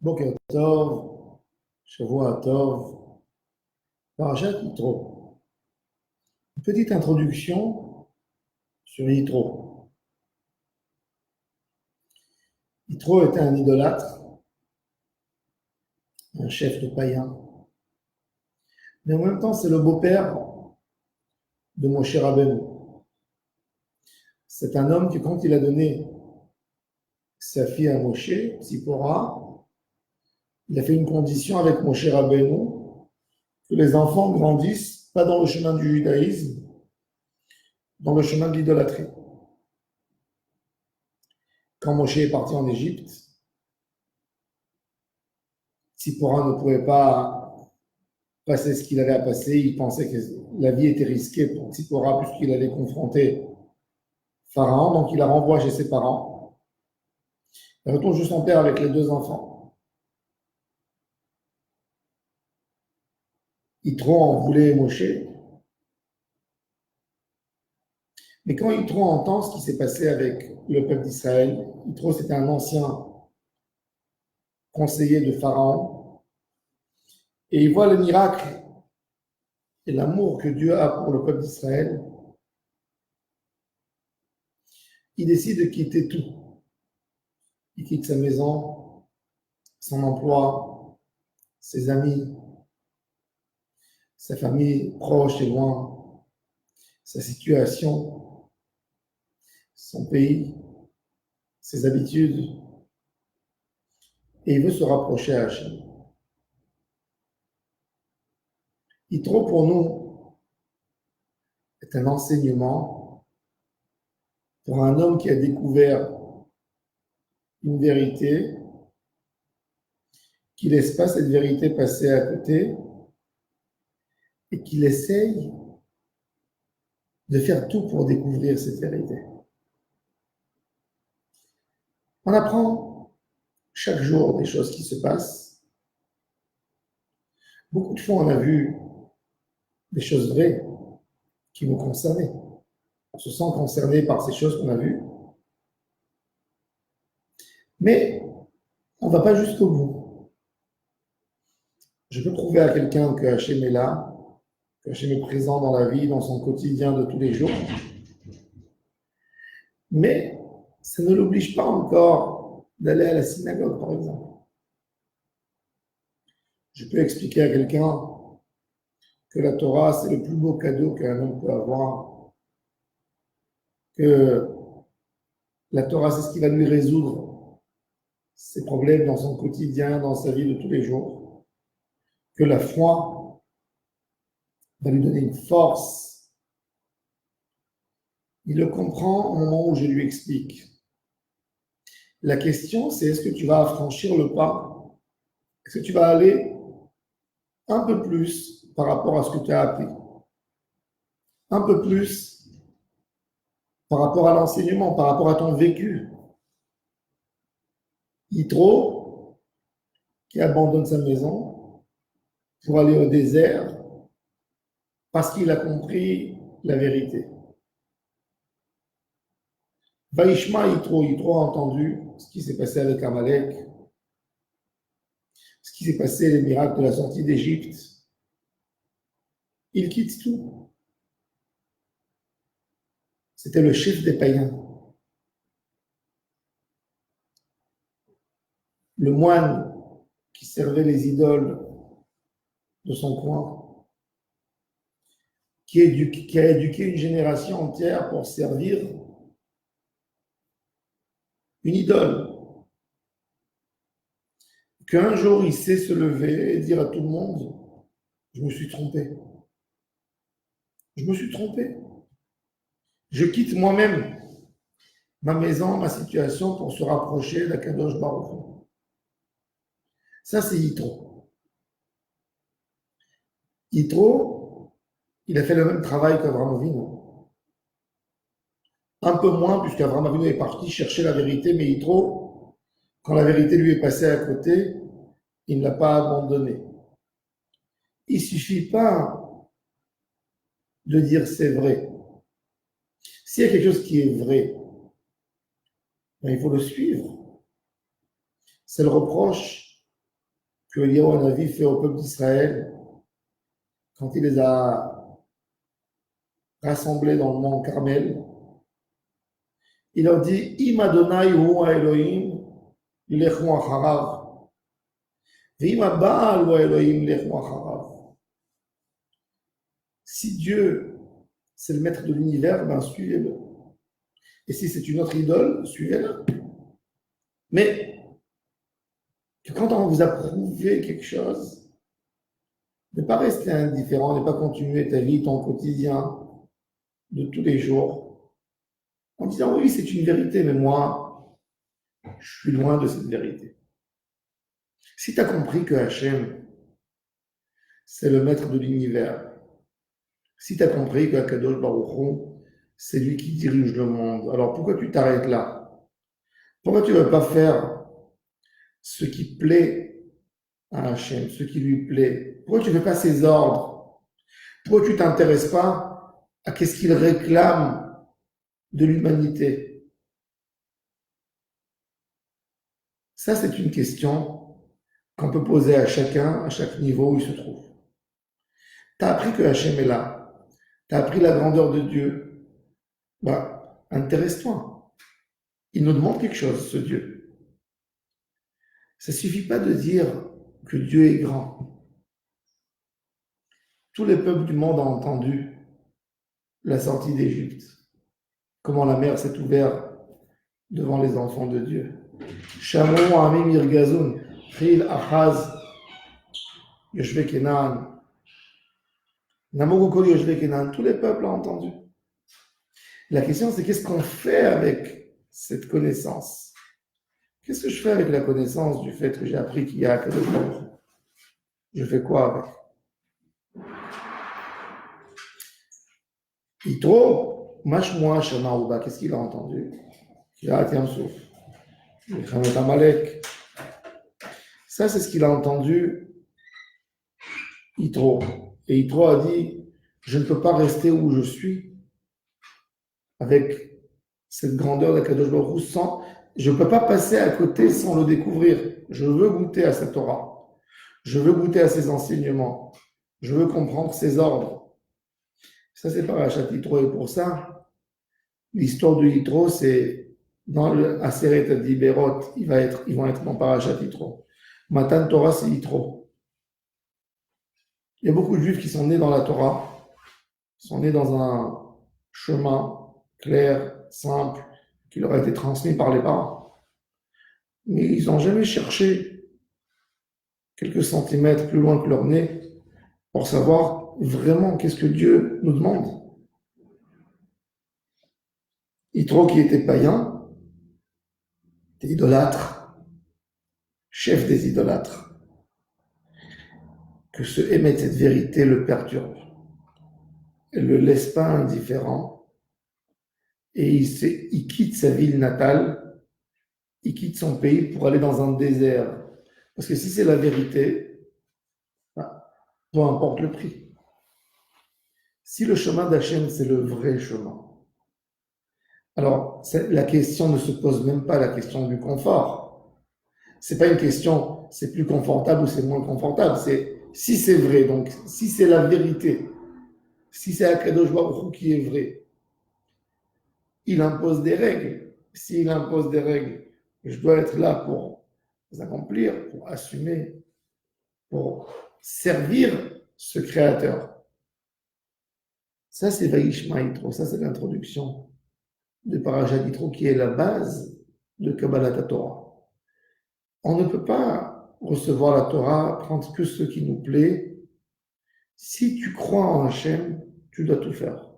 Boker Tov, Shavua Tov, Parashat Yitro. Une petite introduction sur Yitro. Yitro était un idolâtre, un chef de païen, mais en même temps c'est le beau-père de Moshe Rabbeinu. C'est un homme qui, quand il a donné sa fille à Moshe, Tzipora, il a fait une condition avec Moshe Rabbeinu, que les enfants grandissent pas dans le chemin du judaïsme, dans le chemin de l'idolâtrie. Quand Moshe est parti en Égypte, Tzipora ne pouvait pas passer ce qu'il avait à passer. Il pensait que la vie était risquée pour Tzipora puisqu'il allait confronter Pharaon, donc il la renvoie chez ses parents. Il retourne chez son père avec les deux enfants. Yitro en voulait Moshe. Mais quand Yitro entend ce qui s'est passé avec le peuple d'Israël, Yitro c'était un ancien conseiller de Pharaon, et il voit le miracle et l'amour que Dieu a pour le peuple d'Israël, il décide de quitter tout. Il quitte sa maison, son emploi, ses amis, sa famille proche et loin, sa situation, son pays, ses habitudes, et il veut se rapprocher à Hachem. Yitro pour nous est un enseignement pour un homme qui a découvert une vérité, qui ne laisse pas cette vérité passer à côté et qu'il essaye de faire tout pour découvrir cette vérité. On apprend chaque jour des choses qui se passent. Beaucoup de fois, on a vu des choses vraies qui nous concernaient. On se sent concerné par ces choses qu'on a vues. Mais on ne va pas jusqu'au bout. Je peux prouver à quelqu'un que Hachem est là, que Hachem est présent dans la vie, dans son quotidien de tous les jours. Mais ça ne l'oblige pas encore d'aller à la synagogue, par exemple. Je peux expliquer à quelqu'un que la Torah, c'est le plus beau cadeau qu'un homme peut avoir, que la Torah, c'est ce qui va lui résoudre ses problèmes dans son quotidien, dans sa vie de tous les jours, que la foi va lui donner une force. Il le comprend au moment où je lui explique. La question, c'est est-ce que tu vas franchir le pas? Est-ce que tu vas aller un peu plus par rapport à ce que tu as appris? Un peu plus par rapport à l'enseignement, par rapport à ton vécu. Yitro, qui abandonne sa maison pour aller au désert parce qu'il a compris la vérité. Vaishma Yitro, Yitro a entendu ce qui s'est passé avec Amalek, ce qui s'est passé, les miracles de la sortie d'Égypte. Il quitte tout. C'était le chef des païens. Le moine qui servait les idoles de son coin, qui a éduqué une génération entière pour servir une idole. Qu'un jour il sait se lever et dire à tout le monde, je me suis trompé. Je me suis trompé. Je quitte moi-même ma maison, ma situation pour se rapprocher d'Akadosh Baruch Hu. Ça, c'est Yitro. Yitro, il a fait le même travail qu'Avraham Avinu. Un peu moins, puisqu'Avraham Avinu est parti chercher la vérité, mais Yitro, quand la vérité lui est passée à côté, il ne l'a pas abandonné. Il ne suffit pas de dire c'est vrai. S'il y a quelque chose qui est vrai, ben il faut le suivre. C'est le reproche que Eliyahu Hanavi fait au peuple d'Israël quand il les a rassemblés dans le mont Carmel. Il leur dit Im Adonai hu Elohim, lechu acharav. Ve'im Baal hu Elohim, lechu acharav. Si Dieu, c'est le maître de l'univers, ben suivez-le. Et si c'est une autre idole, suivez-la. Mais quand on vous a prouvé quelque chose, ne pas rester indifférent, ne pas continuer ta vie, ton quotidien de tous les jours, en disant oui, c'est une vérité, mais moi, je suis loin de cette vérité. Si tu as compris que Hachem, c'est le maître de l'univers, si tu as compris que Akadosh Baruch Hu, c'est lui qui dirige le monde, alors pourquoi tu t'arrêtes là? Pourquoi tu ne veux pas faire ce qui plaît à Hachem, ce qui lui plaît? Pourquoi tu ne fais pas ses ordres? Pourquoi tu ne t'intéresses pas à qu'est-ce qu'il réclame de l'humanité? Ça, c'est une question qu'on peut poser à chacun, à chaque niveau où il se trouve. Tu as appris que Hachem est là. Tu as appris la grandeur de Dieu. Bah, intéresse-toi. Il nous demande quelque chose, ce Dieu. Ça ne suffit pas de dire que Dieu est grand. Tous les peuples du monde ont entendu la sortie d'Égypte. Comment la mer s'est ouverte devant les enfants de Dieu. Shamou Amim Irgazoun, Khil Achaz, Yoshve Kenan, Namogokol Yoshve Kenan, tous les peuples ont entendu. La question, c'est qu'est-ce qu'on fait avec cette connaissance? Qu'est-ce que je fais avec la connaissance du fait que j'ai appris qu'il y a Akadosh Baruch Hu? Je fais quoi avec? Yitro, Mashmoa Shama Uba, qu'est-ce qu'il a entendu? Kirat Yamsouf, Milchamet Amalek. Ça, c'est ce qu'il a entendu, Yitro. Et Yitro a dit, je ne peux pas rester où je suis avec cette grandeur d'Akadosh Baruch Hu sans, je ne peux pas passer à côté sans le découvrir. Je veux goûter à cette Torah. Je veux goûter à ses enseignements. Je veux comprendre ses ordres. Ça, c'est Parashat Yitro. Et pour ça, l'histoire de Yitro, c'est dans le Aseret Adiberot, ils vont être dans Parashat Yitro. Matan Torah, c'est Yitro. Il y a beaucoup de Juifs qui sont nés dans la Torah, qui sont nés dans un chemin clair, simple, qui leur a été transmis par les parents. Mais ils n'ont jamais cherché quelques centimètres plus loin que leur nez pour savoir vraiment qu'est-ce que Dieu nous demande. Yitro, qui était païen, était idolâtre, chef des idolâtres, que ce émettre cette vérité le perturbe. Elle ne le laisse pas indifférent et il quitte sa ville natale, il quitte son pays pour aller dans un désert. Parce que si c'est la vérité, peu importe le prix. Si le chemin d'Hachem, c'est le vrai chemin, alors la question ne se pose même pas la question du confort. C'est pas une question, c'est plus confortable ou c'est moins confortable. C'est si c'est vrai, donc si c'est la vérité, si c'est Akadosh Baruch Hu qui est vrai, il impose des règles. S'il impose des règles, je dois être là pour les accomplir, pour assumer, pour servir ce créateur. Ça, c'est Vaishma Yitro, ça, c'est l'introduction de Parashat Yitro qui est la base de Kabbalat Torah. On ne peut pas recevoir la Torah, prendre que ce qui nous plaît. Si tu crois en Hachem, tu dois tout faire.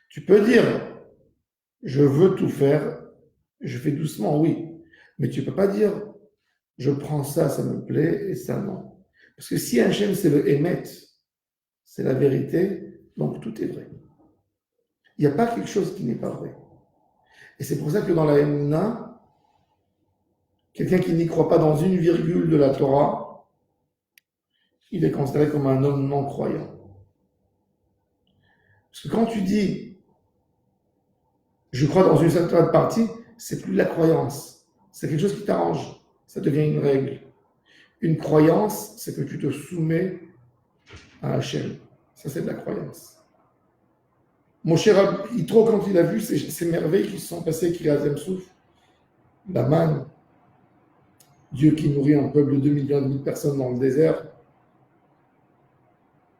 Tu peux dire, je veux tout faire, je fais doucement, oui. Mais tu ne peux pas dire, je prends ça, ça me plaît, et ça, non. Parce que si Hachem, c'est le Emet, c'est la vérité, donc tout est vrai. Il n'y a pas quelque chose qui n'est pas vrai. Et c'est pour ça que dans la Emouna, quelqu'un qui n'y croit pas dans une virgule de la Torah, il est considéré comme un homme non croyant. Parce que quand tu dis, je crois dans une certaine partie, c'est plus de la croyance. C'est quelque chose qui t'arrange. Ça devient une règle. Une croyance, c'est que tu te soumets à Hachem. Ça, c'est de la croyance. Mon cher Yitro, quand il a vu ces merveilles qui se sont passées, qui a Souf, la manne, Dieu qui nourrit un peuple de 2,5 millions de personnes dans le désert,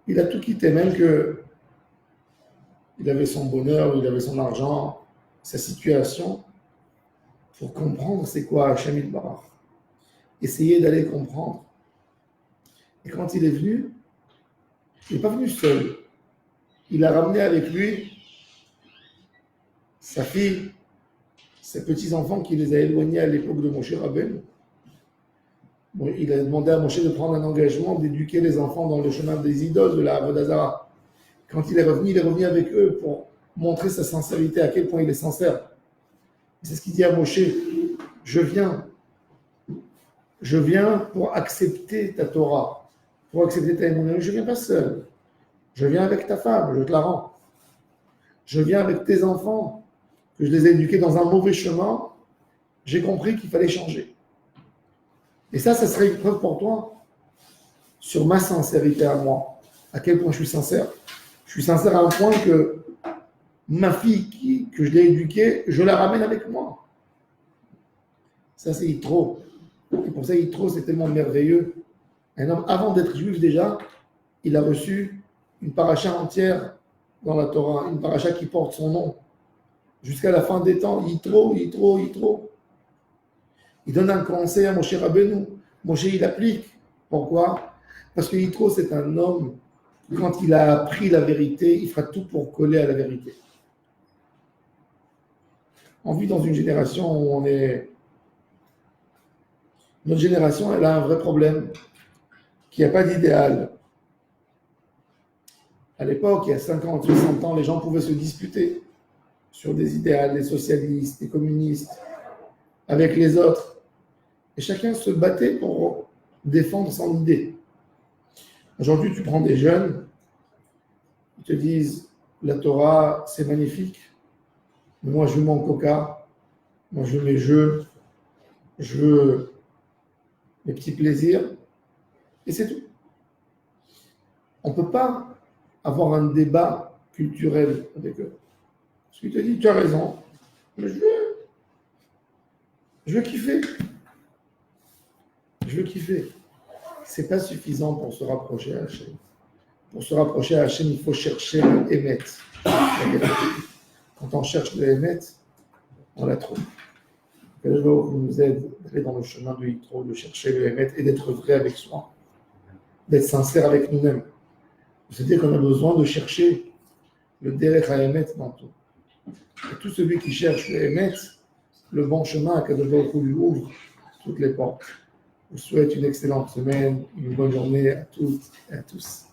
il a tout quitté, même que il avait son bonheur, il avait son argent, sa situation, pour comprendre c'est quoi Hachem Yitbarach. Essayer d'aller comprendre. Et quand il est venu, il n'est pas venu seul. Il a ramené avec lui sa fille, ses petits-enfants qui les a éloignés à l'époque de Moshe Rabbeinu. Bon, il a demandé à Moshe de prendre un engagement d'éduquer les enfants dans le chemin des idoles, de la Avodah Zarah. Quand il est revenu avec eux pour montrer sa sincérité, à quel point il est sincère. C'est ce qu'il dit à Moshe, je viens pour accepter ta Torah, pour accepter ta émotion. Je ne viens pas seul. Je viens avec ta femme, je te la rends. Je viens avec tes enfants, que je les ai éduqués dans un mauvais chemin. J'ai compris qu'il fallait changer. Et ça serait une preuve pour toi sur ma sincérité à moi. À quel point je suis sincère. Je suis sincère à un point que ma fille, que je l'ai éduquée, je la ramène avec moi. Ça, c'est Yitro. Et pour ça, Yitro, c'est tellement merveilleux. Un homme, avant d'être juif déjà, il a reçu une paracha entière dans la Torah, une paracha qui porte son nom. Jusqu'à la fin des temps, Yitro, Yitro, Yitro. Il donne un conseil à Moshe Rabbeinu. Moshe, il applique. Pourquoi? Parce que Yitro, c'est un homme, quand il a appris la vérité, il fera tout pour coller à la vérité. On vit dans une génération où on est... Notre génération, elle a un vrai problème, qu'il n'y a pas d'idéal. À l'époque, il y a 50, 60 ans, les gens pouvaient se disputer sur des idéaux, les socialistes, les communistes, avec les autres. Et chacun se battait pour défendre son idée. Aujourd'hui, tu prends des jeunes, ils te disent, la Torah, c'est magnifique, mais moi, je veux mon coca, moi, je veux mes jeux, je veux mes petits plaisirs, et c'est tout. On ne peut pas avoir un débat culturel avec eux. Parce qu'il te dit, tu as raison, mais je veux kiffer. Je veux kiffer. Ce n'est pas suffisant pour se rapprocher à Hachem. Pour se rapprocher à Hachem, il faut chercher le Emet. Quand on cherche le Emet, on la trouve. Que le Lord nous aide d'aller dans le chemin de Yitro, de chercher le Emet et d'être vrai avec soi, d'être sincère avec nous-mêmes. C'est-à-dire qu'on a besoin de chercher le Derech HaEmet dans tout. Et tout celui qui cherche le Emet, le bon chemin, que le Lord lui ouvre toutes les portes. Je vous souhaite une excellente semaine, une bonne journée à toutes et à tous.